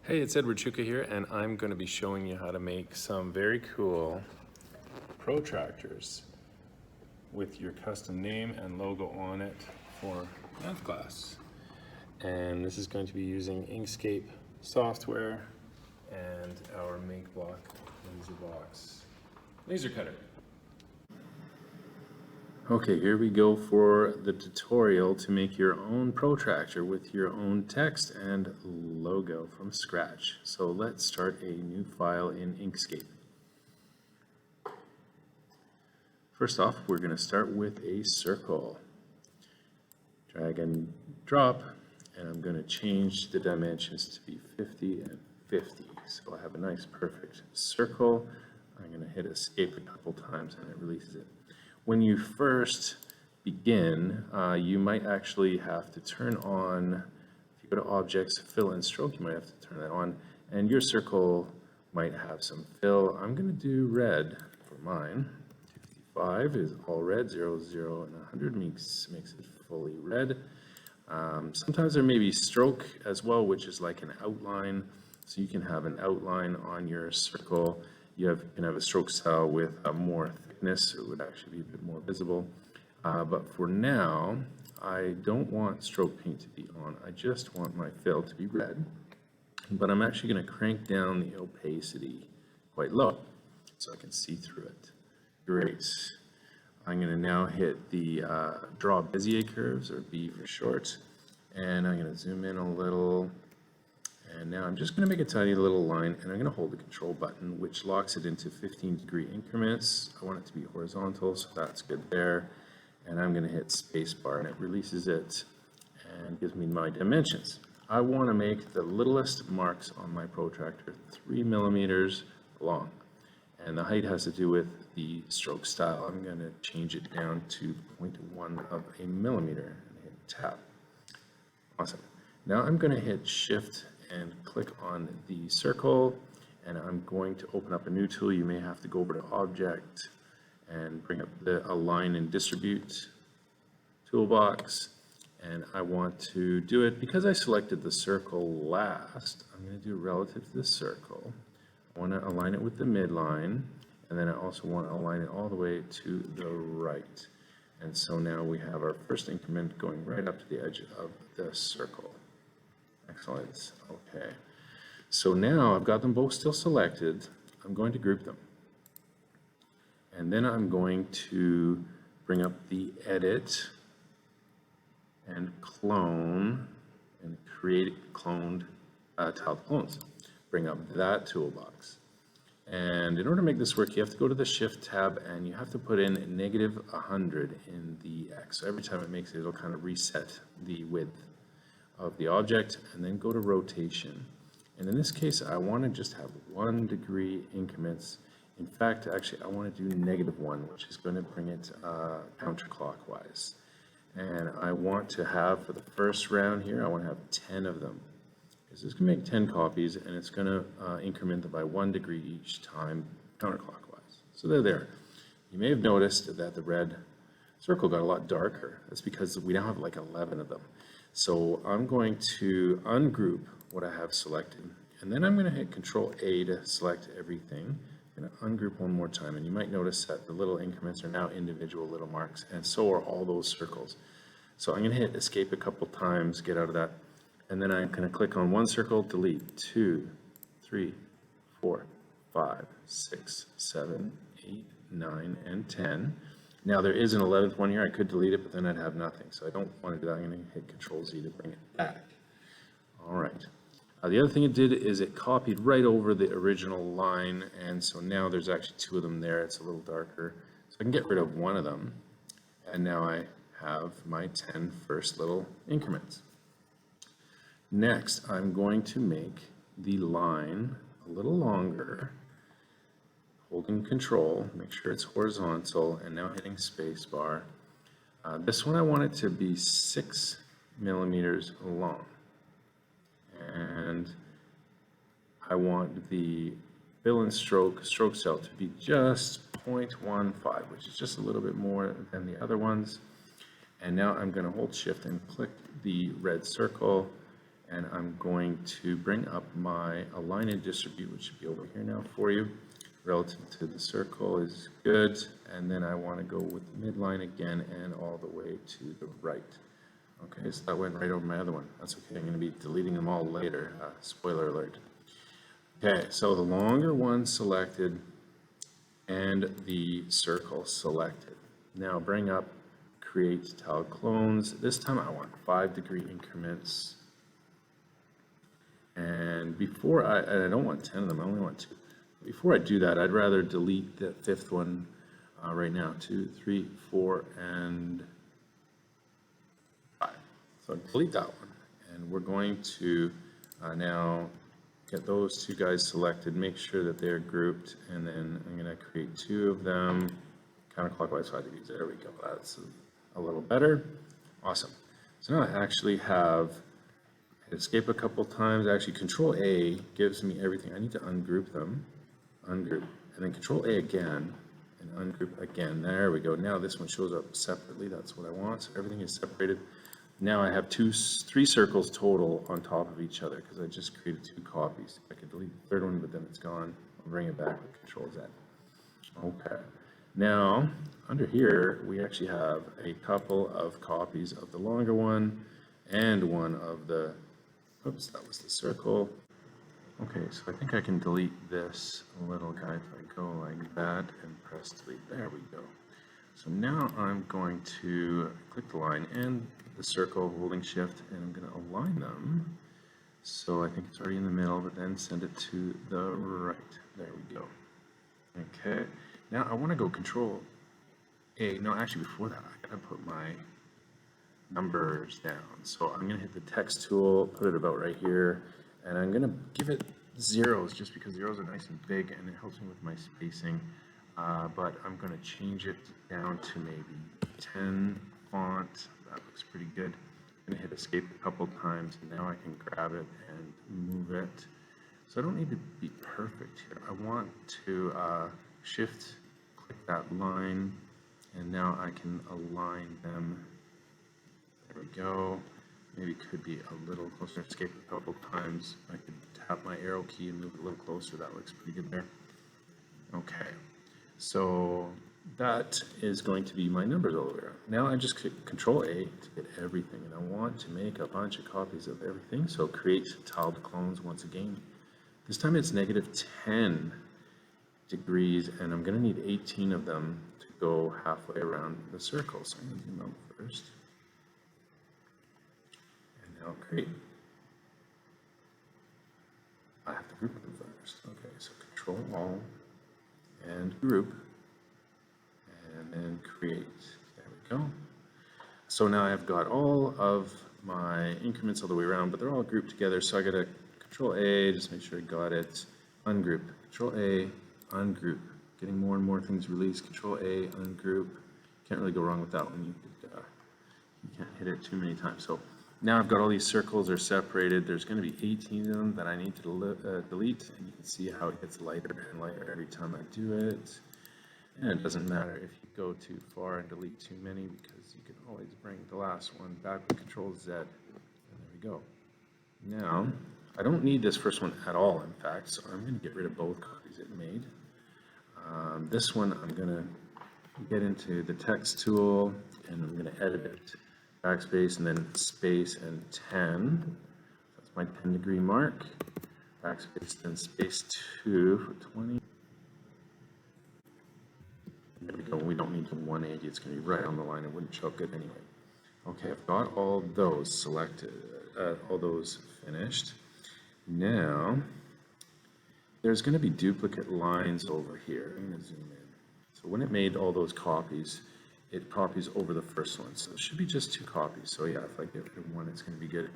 Hey, it's Edward Chuka here, and I'm going to be showing you how to make some very cool protractors with your custom name and logo on it for math class. And this is going to be using Inkscape software and our Make Block laser box laser cutter. Okay, here we go for the tutorial to make your own protractor with your own text and logo from scratch. So let's start a new file in Inkscape. First off, we're going to start with a circle. Drag and drop, and I'm going to change the dimensions to be 50 and 50. So I have a nice perfect circle. I'm going to hit escape a couple times and it releases it. When you first begin, you might actually have to turn on, if you go to Objects, Fill and Stroke, you might have to turn that on, and your circle might have some fill. I'm going to do red for mine. 55 is all red, 0, 0, and 100 makes it fully red. Sometimes there may be stroke as well, which is like an outline. So you can have an outline on your circle. You can have a stroke style with more thickness, so it would actually be a bit more visible. But for now, I don't want stroke paint to be on. I just want my fill to be red. But I'm actually going to crank down the opacity quite low so I can see through it. Great. I'm going to now hit the Draw Bezier Curves, or B for short. And I'm going to zoom in a little. And now I'm just going to make a tiny little line, and I'm going to hold the control button, which locks it into 15-degree increments. I want it to be horizontal, so that's good there. And I'm going to hit spacebar, and it releases it and gives me my dimensions. I want to make the littlest marks on my protractor 3 millimeters long. And the height has to do with the stroke style. I'm going to change it down to 0.1 of a millimeter and hit tab. Awesome. Now I'm going to hit Shift and click on the circle, and I'm going to open up a new tool. You may have to go over to Object and bring up the Align and Distribute toolbox, and I want to do it because I selected the circle last. I'm going to do relative to the circle. I want to align it with the midline, and then I also want to align it all the way to the right. And so now we have our first increment going right up to the edge of the circle. Excellent. Okay. So now I've got them both still selected. I'm going to group them. And then I'm going to bring up the Edit and Clone and create cloned tiled clones. Bring up that toolbox. And in order to make this work, you have to go to the Shift tab and you have to put in -100 in the X. So every time it makes it, it'll kind of reset the width of the object, and then go to rotation. And in this case, I want to just have 1 degree increments. In fact, actually, I want to do -1, which is going to bring it counterclockwise. And I want to have, for the first round here, I want to have 10 of them. Because this can make 10 copies, and it's going to increment them by 1 degree each time counterclockwise. So they're there. You may have noticed that the red circle got a lot darker. That's because we now have like 11 of them. So I'm going to ungroup what I have selected, and then I'm going to hit Control A to select everything. I'm going to ungroup one more time, and you might notice that the little increments are now individual little marks, and so are all those circles. So I'm going to hit Escape a couple times, get out of that, and then I'm going to click on one circle, delete 2, 3, 4, 5, 6, 7, 8, 9, and 10. Now there is an 11th one here. I could delete it, but then I'd have nothing. So I don't want to do that. I'm going to hit Control Z to bring it back. All right. The other thing it did is it copied right over the original line, and so now there's actually 2 of them there. It's a little darker. So I can get rid of one of them, and now I have my 10 first little increments. Next, I'm going to make the line a little longer. Holding Control, make sure it's horizontal, and now hitting spacebar. This one I want it to be 6 millimeters long. And I want the fill and stroke cell to be just 0.15, which is just a little bit more than the other ones. And now I'm going to hold Shift and click the red circle, and I'm going to bring up my align and distribute, which should be over here now for you. Relative to the circle is good, and then I want to go with the midline again and all the way to the right. Okay, so that went right over my other one. That's okay, I'm going to be deleting them all later. Spoiler alert. Okay, so the longer one selected and the circle selected. Now bring up create tiled clones. This time I want 5-degree increments. And before and I don't want 10 of them, I only want 2. Before I do that, I'd rather delete the 5th one right now. 2, 3, 4, and 5. So delete that one. And we're going to now get those 2 guys selected, make sure that they're grouped, and then I'm going to create 2 of them, counterclockwise 5 degrees. There we go. That's a little better. Awesome. So now I actually have escape a couple times. Actually, Control A gives me everything. I need to ungroup them, ungroup, and then Control A again, and ungroup again. There we go. Now this one shows up separately. That's what I want. So everything is separated. Now I have 3 circles total on top of each other because I just created 2 copies. I could delete the 3rd one, but then it's gone. I'll bring it back with Control Z. Okay. Now under here we actually have a couple of copies of the longer one and one of the. Oops, that was the circle. Okay, so I think I can delete this little guy if I go like that and press delete. There we go. So now I'm going to click the line and the circle, holding shift, and I'm going to align them. So I think it's already in the middle, but then send it to the right. There we go. Okay, now I want to go Control A. No, actually before that, I gotta put my numbers down. So I'm going to hit the text tool, put it about right here, and I'm going to give it zeros just because zeros are nice and big and it helps me with my spacing. But I'm going to change it down to maybe 10 font. That looks pretty good. I'm going to hit escape a couple times, and now I can grab it and move it. So I don't need to be perfect here. I want to shift, click that line, and now I can align them. There we go. Maybe could be a little closer. Escape a couple times. I could tap my arrow key and move it a little closer. That looks pretty good there. Okay. So that is going to be my numbers all the way around. Now I just click Control A to get everything, and I want to make a bunch of copies of everything. So create tiled clones once again. This time it's -10 degrees, and I'm going to need 18 of them to go halfway around the circle. So I'm going to zoom out first. And now create. I have to group them first. Okay, so Control All and group, and then create. There we go. So now I've got all of my increments all the way around, but they're all grouped together. So I got to Control A, just make sure I got it. Ungroup. Control A, ungroup. Getting more and more things released. Control A, ungroup. Can't really go wrong with that one. You can't hit it too many times. So now I've got all these circles are separated. There's going to be 18 of them that I need to delete, and you can see how it gets lighter and lighter every time I do it. And it doesn't matter if you go too far and delete too many, because you can always bring the last one back with Control Z. And there we go. Now, I don't need this first one at all, in fact, so I'm going to get rid of both copies it made. This one, I'm going to get into the text tool, and I'm going to edit it. Backspace, and then space, and 10. That's my 10-degree mark. Backspace, then space 2 for 20. There we go. We don't need the 180. It's going to be right on the line. It wouldn't show up good anyway. Okay, I've got all those selected, all those finished. Now, there's going to be duplicate lines over here. I'm going to zoom in. So when it made all those copies, it copies over the first one. So it should be just 2 copies. So yeah, if I get rid of one, it's going to be good.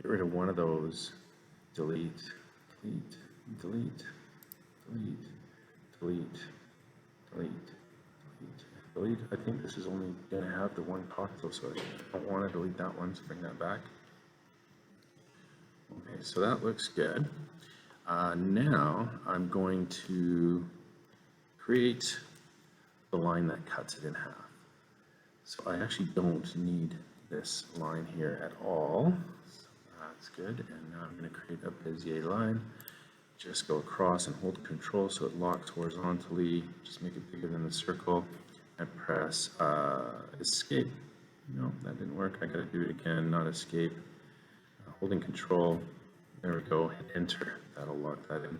Get rid of one of those. Delete, delete, delete, delete, delete, delete, delete, delete. I think this is only going to have the one copy, so I don't want to delete that one, so bring that back. Okay, so that looks good. Now I'm going to create the line that cuts it in half. So I actually don't need this line here at all. So That's good. And now I'm going to create a Bezier line. Just go across and hold Control so it locks horizontally. Just make it bigger than the circle and press Escape. No, that didn't work. I got to do it again, not Escape. Holding Control. There we go. Hit Enter. That'll lock that in.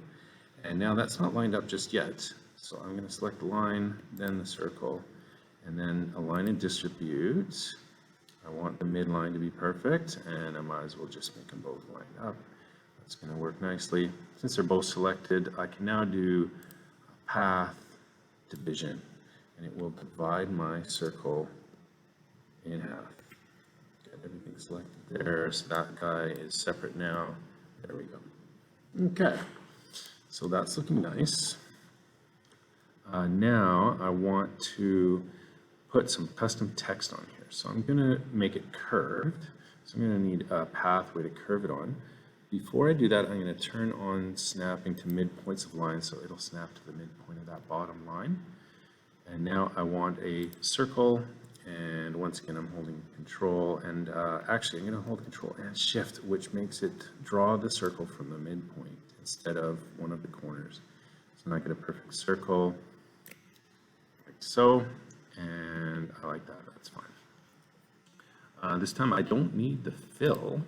And now that's not lined up just yet. So I'm going to select the line, then the circle, and then align and distribute. I want the midline to be perfect, and I might as well just make them both lined up. That's going to work nicely. Since they're both selected, I can now do path division, and it will divide my circle in half. Get everything selected there, so that guy is separate now. There we go. Okay, so that's looking nice. Now I want to put some custom text on here. So I'm going to make it curved. So I'm going to need a pathway to curve it on. Before I do that, I'm going to turn on snapping to midpoints of lines, so it'll snap to the midpoint of that bottom line. And now I want a circle, and once again I'm holding Control, and actually I'm going to hold Control and Shift, which makes it draw the circle from the midpoint instead of one of the corners. So now I get a perfect circle, like so, and I like that, that's fine. This time I don't need the fill,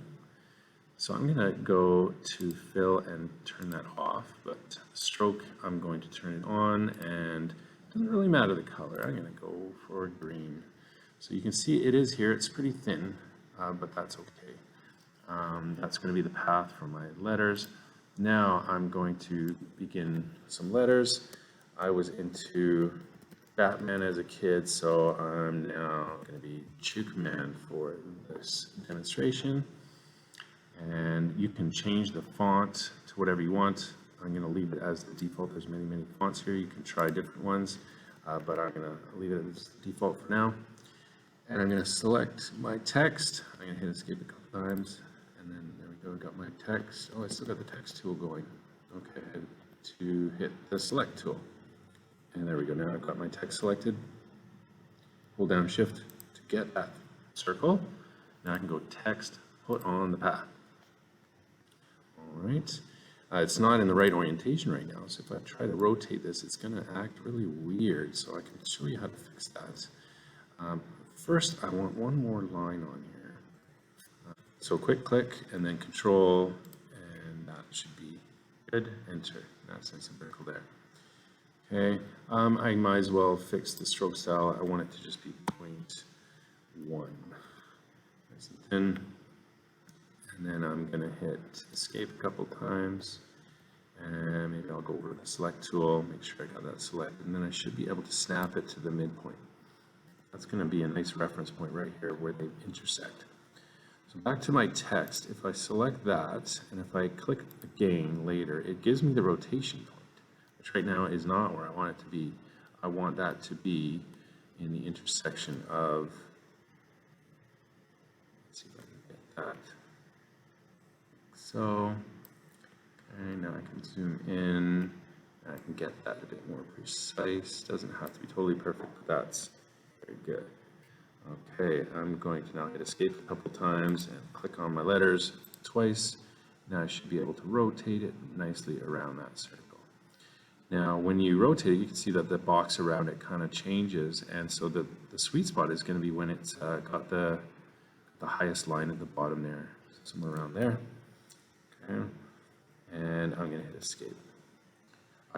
so I'm going to go to fill and turn that off, but stroke I'm going to turn it on, and it doesn't really matter the color. I'm going to go for green. So you can see it is here, it's pretty thin, but that's okay. That's going to be the path for my letters. Now I'm going to begin some letters. I was into Batman as a kid, so I'm now going to be Chuckman for this demonstration. And you can change the font to whatever you want. I'm going to leave it as the default. There's many fonts here. You can try different ones, but I'm going to leave it as the default for now. And I'm going to select my text. I'm going to hit Escape a couple times, and then there we go. Got my text. Oh, I still got the text tool going. Okay, I had to hit the Select tool. And there we go. Now I've got my text selected. Hold down Shift to get that circle. Now I can go Text, put on the path. All right. It's not in the right orientation right now, so if I try to rotate this, it's going to act really weird. So I can show you how to fix that. First, I want one more line on here. So quick click and then Control, and that should be good. Enter. That's nice and vertical there. Okay, I might as well fix the stroke style. I want it to just be 0.1. Nice and thin. And then I'm going to hit Escape a couple times. And maybe I'll go over to the Select tool, make sure I got that selected, and then I should be able to snap it to the midpoint. That's going to be a nice reference point right here where they intersect. So back to my text, if I select that, and if I click again later, it gives me the rotation point, which right now is not where I want it to be. I want that to be in the intersection of, let's see if I can get that. So, okay, now I can zoom in, I can get that a bit more precise. Doesn't have to be totally perfect, but that's very good. Okay, I'm going to now hit Escape a couple times and click on my letters twice. Now I should be able to rotate it nicely around that circle. Now, when you rotate it, you can see that the box around it kind of changes, and so the sweet spot is going to be when it's got the highest line at the bottom there, somewhere around there. Okay, and I'm going to hit Escape.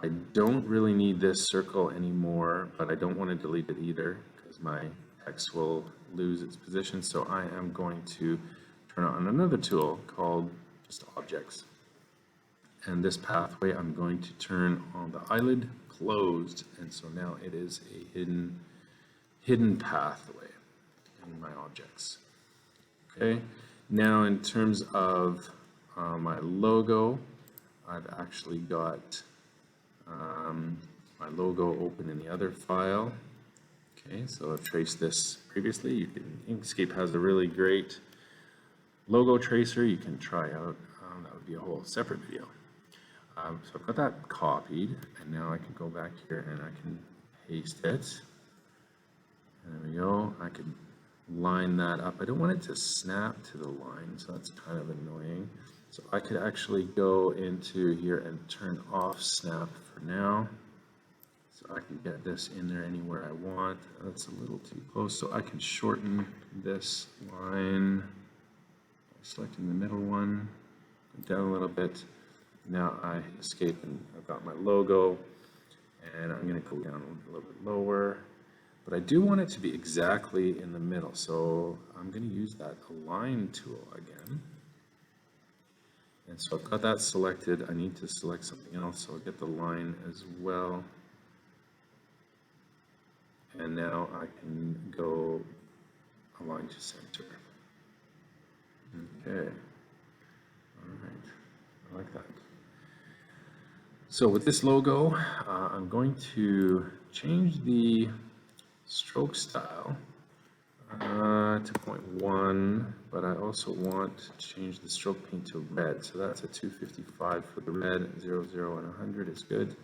I don't really need this circle anymore, but I don't want to delete it either because my text will lose its position. So I am going to turn on another tool called just Objects. And this pathway, I'm going to turn on the eyelid closed, and so now it is a hidden pathway in my objects. Okay, now in terms of my logo, I've actually got my logo open in the other file. Okay, so I've traced this previously. Inkscape has a really great logo tracer you can try out. That would be a whole separate video. So I've got that copied, and now I can go back here and I can paste it. There we go. I could line that up. I don't want it to snap to the line, so that's kind of annoying. So I could actually go into here and turn off snap for now. So I can get this in there anywhere I want. That's a little too close, so I can shorten this line. Selecting the middle one, go down a little bit. Now I escape and I've got my logo, and I'm going to go down a little bit lower. But I do want it to be exactly in the middle, so I'm going to use that align tool again. And so I've got that selected. I need to select something else, so I'll get the line as well. And now I can go align to center. Okay, all right, I like that. So with this logo, I'm going to change the stroke style to 0.1, but I also want to change the stroke paint to red. So that's a 255 for the red, 0, 0, and 100 is good.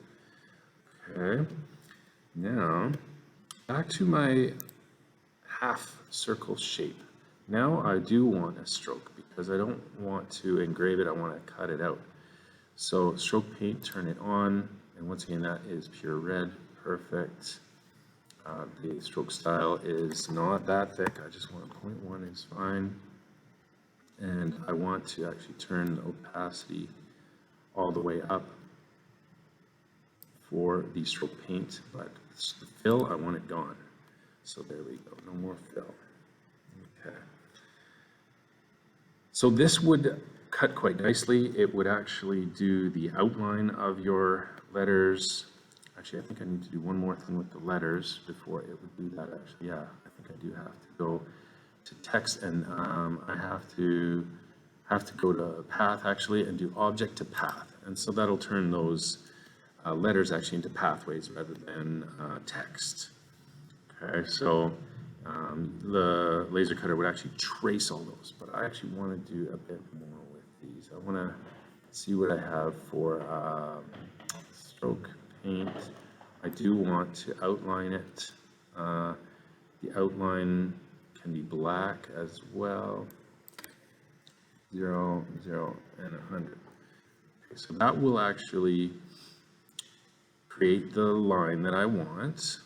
Okay, now back to my half circle shape. Now I do want a stroke because I don't want to engrave it, I want to cut it out. So stroke paint, turn it on, and once again that is pure red, perfect. The stroke style is not that thick, I just want 0.1 is fine. And I want to actually turn the opacity all the way up for the stroke paint, but the fill, I want it gone. So there we go, no more fill. Okay. So this would cut quite nicely. It would actually do the outline of your letters. Actually, I think I need to do one more thing with the letters before it would do that. Actually, yeah, I think I do have to go to text, and I have to go to path actually and do object to path, and so that'll turn those letters actually into pathways rather than text. Okay, so the laser cutter would actually trace all those, but I actually want to do a bit more with these. I want to see what I have for stroke paint. I do want to outline it. The outline can be black as well. 0, 0, and 100. Okay, so that will actually create the line that I want.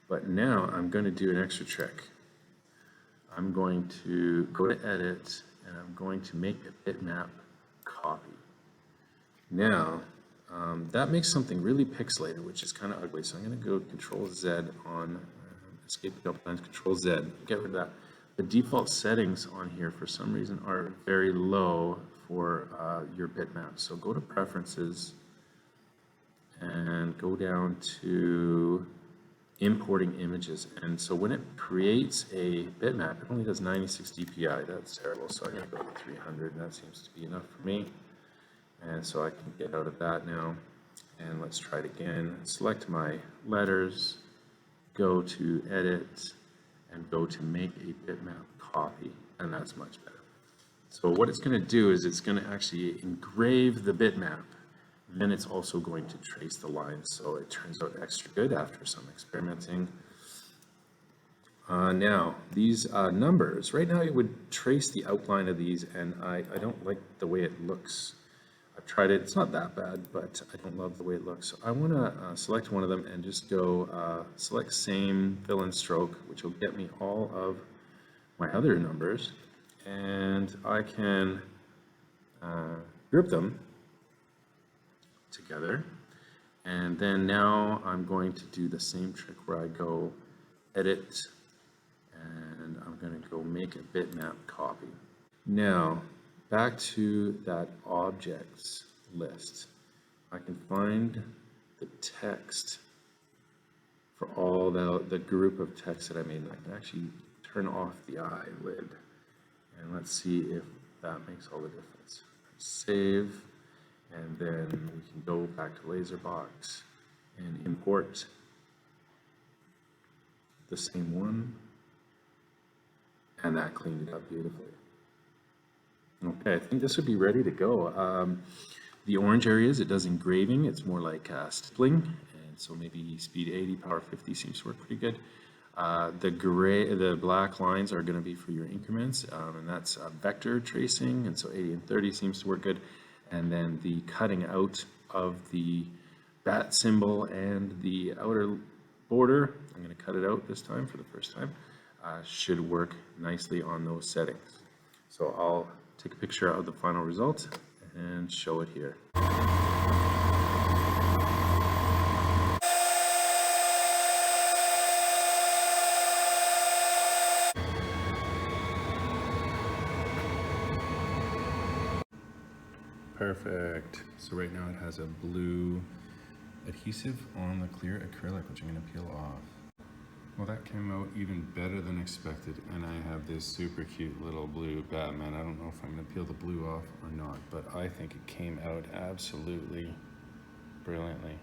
But now I'm going to do an extra trick. I'm going to go to edit, and I'm going to make a bitmap copy. Now, that makes something really pixelated, which is kind of ugly. So I'm going to go Control Z on Escape Lines, Control Z, get rid of that. The default settings on here for some reason are very low for your bitmap. So go to Preferences and go down to Importing Images. And so when it creates a bitmap, it only does 96 dpi. That's terrible. So I'm going to go to 300. That seems to be enough for me. And so I can get out of that now. And let's try it again. Select my letters, go to Edit, and go to Make a Bitmap Copy. And that's much better. So what it's going to do is it's going to actually engrave the bitmap. Then it's also going to trace the lines. So it turns out extra good after some experimenting. Now, these numbers, right now it would trace the outline of these, and I don't like the way it looks. I've tried it, it's not that bad, but I don't love the way it looks. So I want to select one of them and just go select same fill and stroke, which will get me all of my other numbers. And I can group them together. And then now I'm going to do the same trick where I go edit, and I'm going to go make a bitmap copy. Now, back to that objects list. I can find the text for all the group of text that I made. And I can actually turn off the eyelid. And let's see if that makes all the difference. Save, and then we can go back to LaserBox and import the same one. And that cleaned it up beautifully. Okay, I think this would be ready to go. The orange areas, it does engraving. It's more like stippling, and so maybe speed 80, power 50 seems to work pretty good. The black lines are going to be for your increments, and that's vector tracing, and so 80 and 30 seems to work good. And then the cutting out of the bat symbol and the outer border, I'm going to cut it out this time for the first time, should work nicely on those settings. So I'll take a picture of the final result and show it here. Perfect. So right now it has a blue adhesive on the clear acrylic, which I'm going to peel off. Well, that came out even better than expected, and I have this super cute little blue Batman. I don't know if I'm going to peel the blue off or not, but I think it came out absolutely brilliantly.